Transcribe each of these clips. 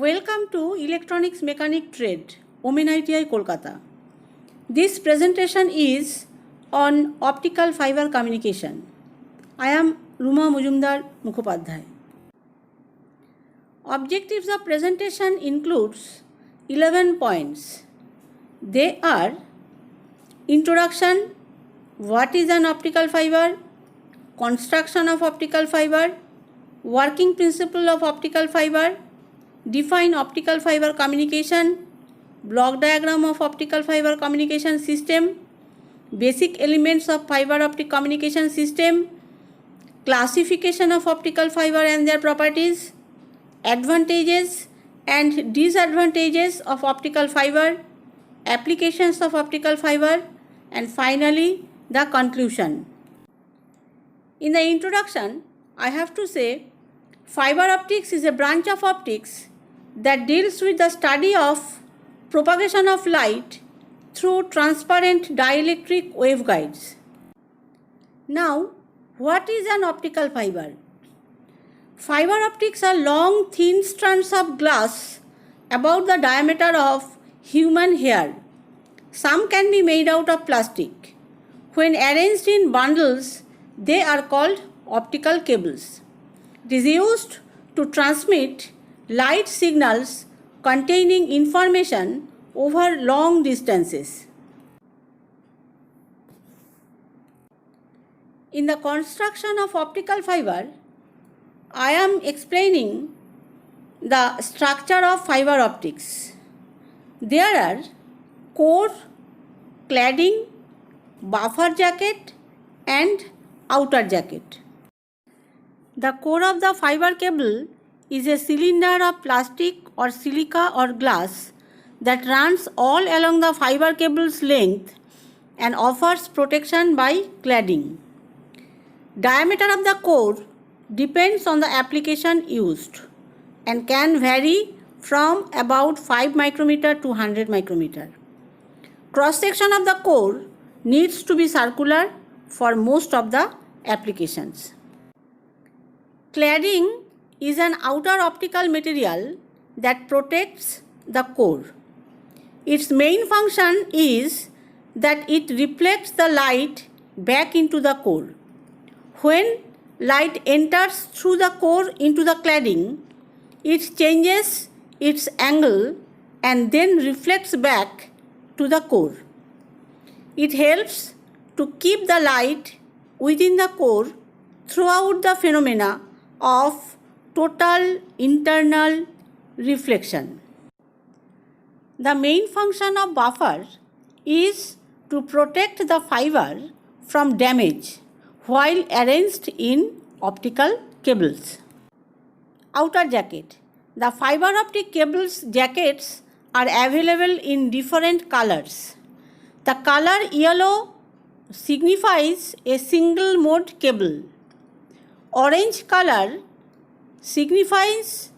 Welcome to Electronics Mechanic Trade, Omen ITI, Kolkata. This presentation is on optical fiber communication. I am Ruma Mujumdar Mukhopadhyay. Objectives of presentation includes 11 points. They are: introduction, what is an optical fiber, construction of optical fiber, working principle of optical fiber, define optical fiber communication, block diagram of optical fiber communication system, basic elements of fiber optic communication system, classification of optical fiber and their properties, advantages and disadvantages of optical fiber, applications of optical fiber, and finally the conclusion. In the introduction, I have to say fiber optics is a branch of optics that deals with the study of propagation of light through transparent dielectric waveguides. Now, what is an optical fiber? Fiber optics are long, thin strands of glass about the diameter of human hair. Some can be made out of plastic. When arranged in bundles, they are called optical cables. It is used to transmit light signals containing information over long distances. In the construction of optical fiber, I am explaining the structure of fiber optics. There are core, cladding, buffer jacket, and outer jacket. The core of the fiber cable is a cylinder of plastic or silica or glass that runs all along the fiber cable's length and offers protection by cladding. Diameter of the core depends on the application used and can vary from about 5 micrometer to 100 micrometer. Cross section of the core needs to be circular for most of the applications. Cladding is an outer optical material that protects the core. Its main function is that it reflects the light back into the core. When light enters through the core into the cladding, it changes its angle and then reflects back to the core. It helps to keep the light within the core throughout the phenomena of total internal reflection. The main function of buffer is to protect the fiber from damage while arranged in optical cables. Outer jacket. The fiber optic cables jackets are available in different colors. The color yellow signifies a single mode cable. Orange color signifies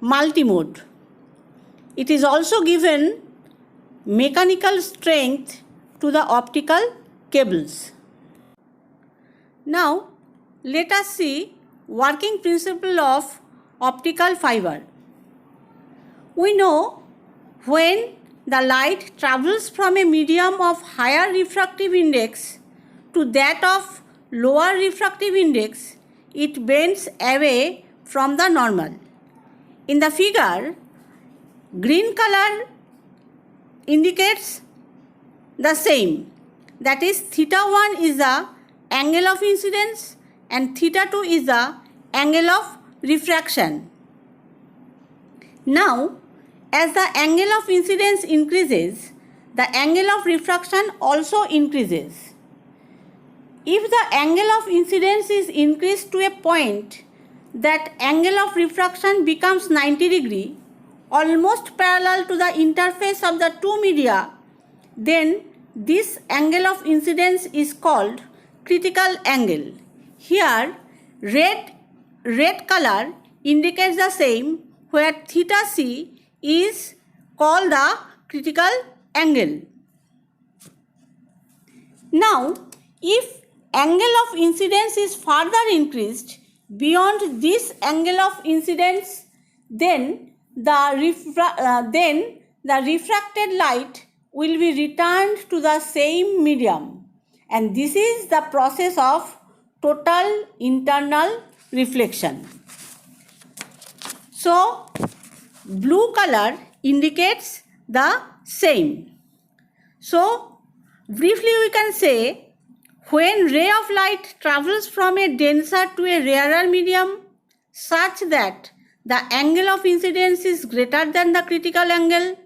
multimode. It is also given mechanical strength to the optical cables. Now, let us see working principle of optical fiber. We know when the light travels from a medium of higher refractive index to that of lower refractive index, it bends away from the normal. In the figure, green color indicates the same. That is, θ1 is the angle of incidence and θ2 is the angle of refraction. Now, as the angle of incidence increases, the angle of refraction also increases. If the angle of incidence is increased to a point that angle of refraction becomes 90 degree, almost parallel to the interface of the two media, then this angle of incidence is called critical angle. Here, red color indicates the same, where θc is called the critical angle. Now, if angle of incidence is further increased beyond this angle of incidence, then then the refracted light will be returned to the same medium, and this is the process of total internal reflection. So, blue color indicates the same. So, briefly we can say, when ray of light travels from a denser to a rarer medium such that the angle of incidence is greater than the critical angle,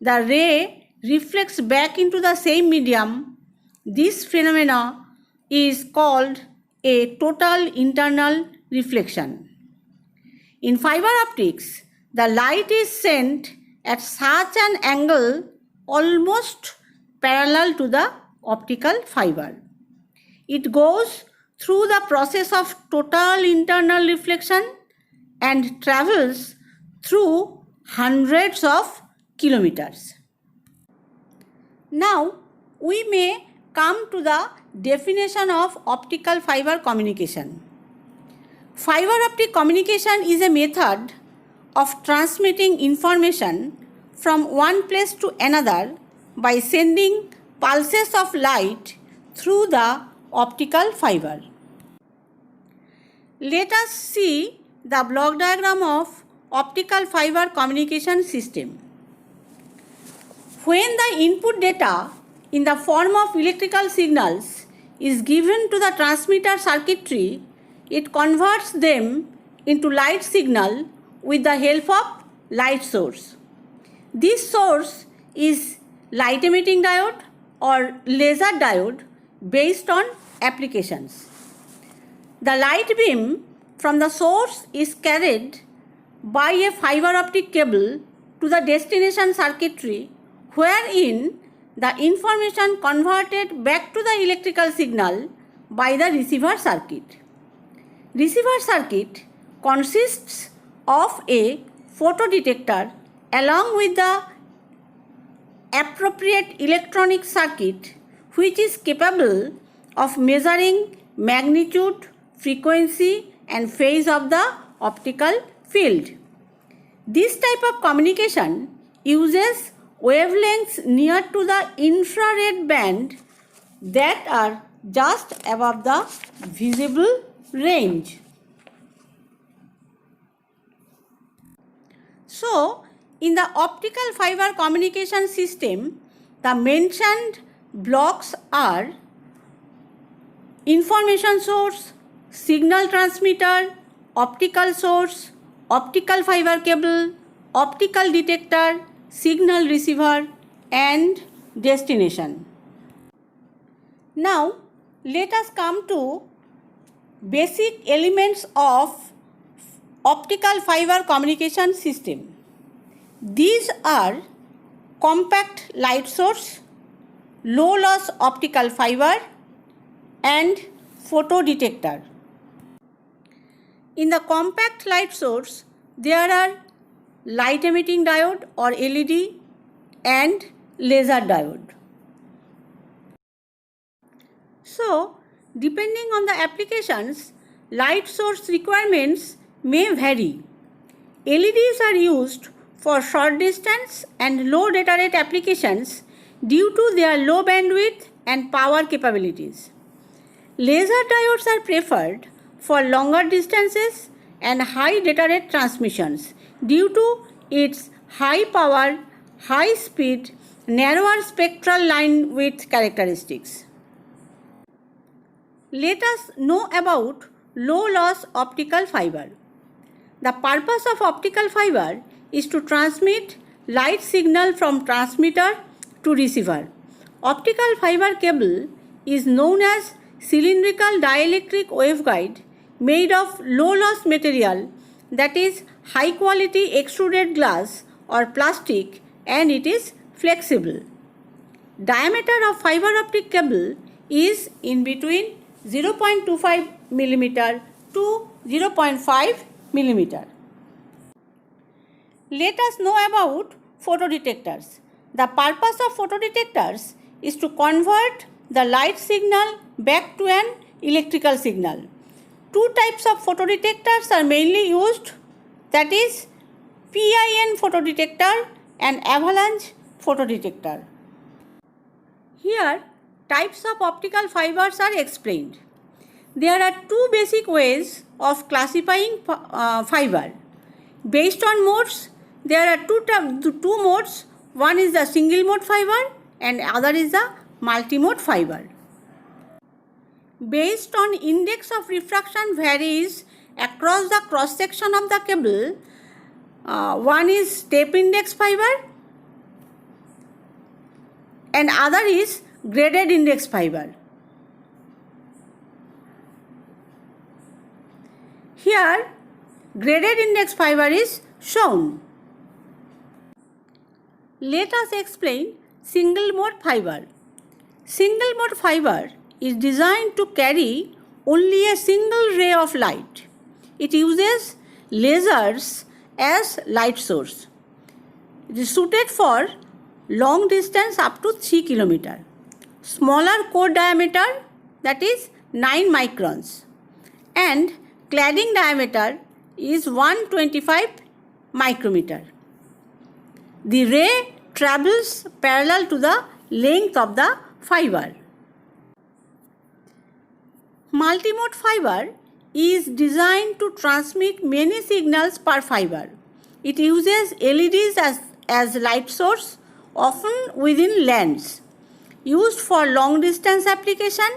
the ray reflects back into the same medium. This phenomena is called a total internal reflection. In fiber optics, the light is sent at such an angle almost parallel to the optical fiber. It goes through the process of total internal reflection and travels through hundreds of kilometers. Now, we may come to the definition of optical fiber communication. Fiber optic communication is a method of transmitting information from one place to another by sending pulses of light through the optical fiber. Let us see the block diagram of optical fiber communication system. When the input data in the form of electrical signals is given to the transmitter circuitry, it converts them into light signal with the help of light source. This source is light emitting diode or laser diode based on applications. The light beam from the source is carried by a fiber optic cable to the destination circuitry, wherein the information converted back to the electrical signal by the receiver circuit. Receiver circuit consists of a photodetector along with the appropriate electronic circuit, which is capable of measuring magnitude, frequency and phase of the optical field. This type of communication uses wavelengths near to the infrared band that are just above the visible range. So, in the optical fiber communication system, the mentioned blocks are information source, signal transmitter, optical source, optical fiber cable, optical detector, signal receiver and destination. Now, let us come to basic elements of optical fiber communication system. These are compact light source, low loss optical fiber and photodetector. In the compact light source, there are light emitting diode or LED and laser diode. So, depending on the applications, light source requirements may vary. LEDs are used for short distance and low data rate applications due to their low bandwidth and power capabilities. Laser diodes are preferred for longer distances and high data rate transmissions due to its high power, high speed, narrower spectral line width characteristics. Let us know about low loss optical fiber. The purpose of optical fiber is to transmit light signal from transmitter to receiver. Optical fiber cable is known as cylindrical dielectric waveguide made of low loss material, that is high quality extruded glass or plastic, and it is flexible. Diameter of fiber optic cable is in between 0.25 mm to 0.5 mm. Let us know about photodetectors. The purpose of photodetectors is to convert the light signal back to an electrical signal. Two types of photodetectors are mainly used, that is PIN photodetector and avalanche photodetector. Here, types of optical fibers are explained. There are two basic ways of classifying fiber. Based on modes, there are two modes. One is the single mode fiber and other is the multi-mode fiber. Based on index of refraction varies across the cross section of the cable. One is step index fiber and other is graded index fiber. Here, graded index fiber is shown. Let us explain single mode fiber. Single mode fiber is designed to carry only a single ray of light. It uses lasers as light source. It is suited for long distance up to 3 km. Smaller core diameter, that is 9 microns, and cladding diameter is 125 micrometer. The ray travels parallel to the length of the fiber. Multimode fiber is designed to transmit many signals per fiber. It uses LEDs as light source, often within lands, used for long distance application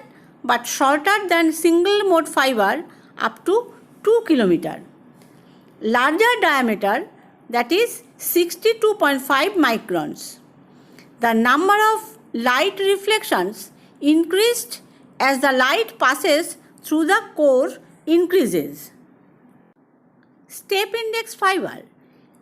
but shorter than single mode fiber up to 2 km. Larger diameter, that is 62.5 microns. The number of light reflections increased as the light passes through the core increases. Step index fiber.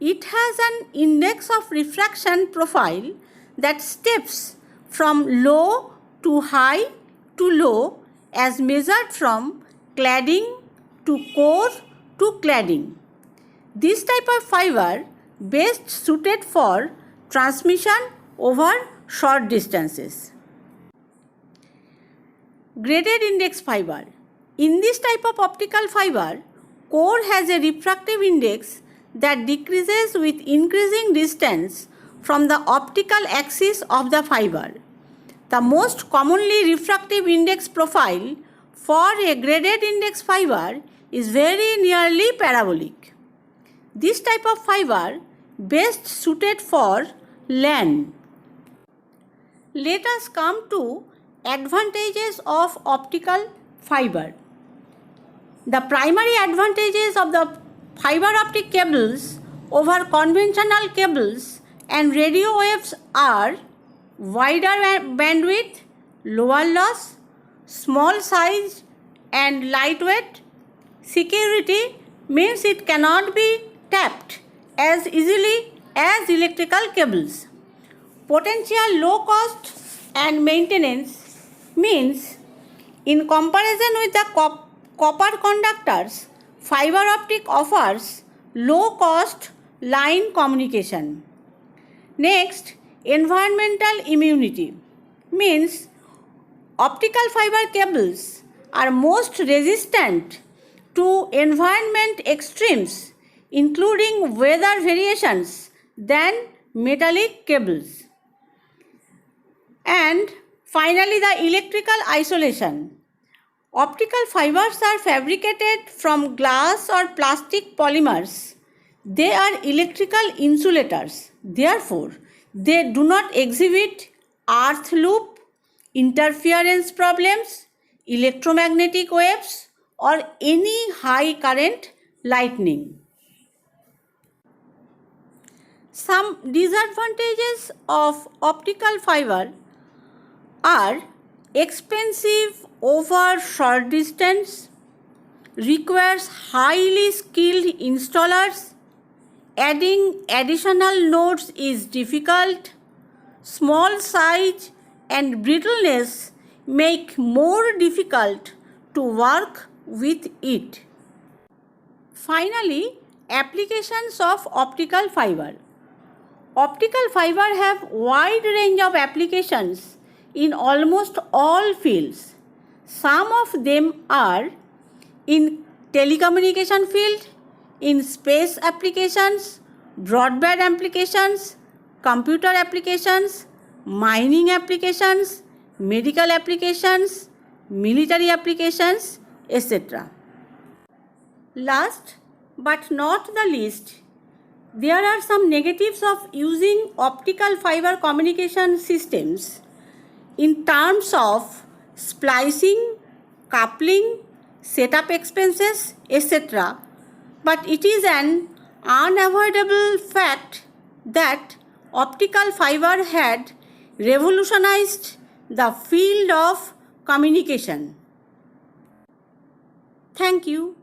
It has an index of refraction profile that steps from low to high to low as measured from cladding to core to cladding. This type of fiber best suited for transmission over short distances. Graded index fiber. In this type of optical fiber, core has a refractive index that decreases with increasing distance from the optical axis of the fiber. The most commonly refractive index profile for a graded index fiber is very nearly parabolic. This type of fiber best suited for LAN. Let us come to advantages of optical fiber. The primary advantages of the fiber optic cables over conventional cables and radio waves are wider bandwidth, lower loss, small size and lightweight. Security means it cannot be tapped as easily as electrical cables. Potential low cost and maintenance means in comparison with the copper conductors, fiber optic offers low cost line communication. Next, environmental immunity means optical fiber cables are most resistant to environment extremes including weather variations than metallic cables. And finally, the electrical isolation. Optical fibers are fabricated from glass or plastic polymers. They are electrical insulators. Therefore, they do not exhibit earth loop, interference problems, electromagnetic waves, or any high current lightning. Some disadvantages of optical fiber are expensive over short distance, requires highly skilled installers, adding additional nodes is difficult, small size and brittleness make more difficult to work with it. Finally, applications of optical fiber. Optical fiber have wide range of applications in almost all fields. Some of them are in telecommunication field, in space applications, broadband applications, computer applications, mining applications, medical applications, military applications, etc. Last but not the least, there are some negatives of using optical fiber communication systems in terms of splicing, coupling, setup expenses, etc. But it is an unavoidable fact that optical fiber had revolutionized the field of communication. Thank you.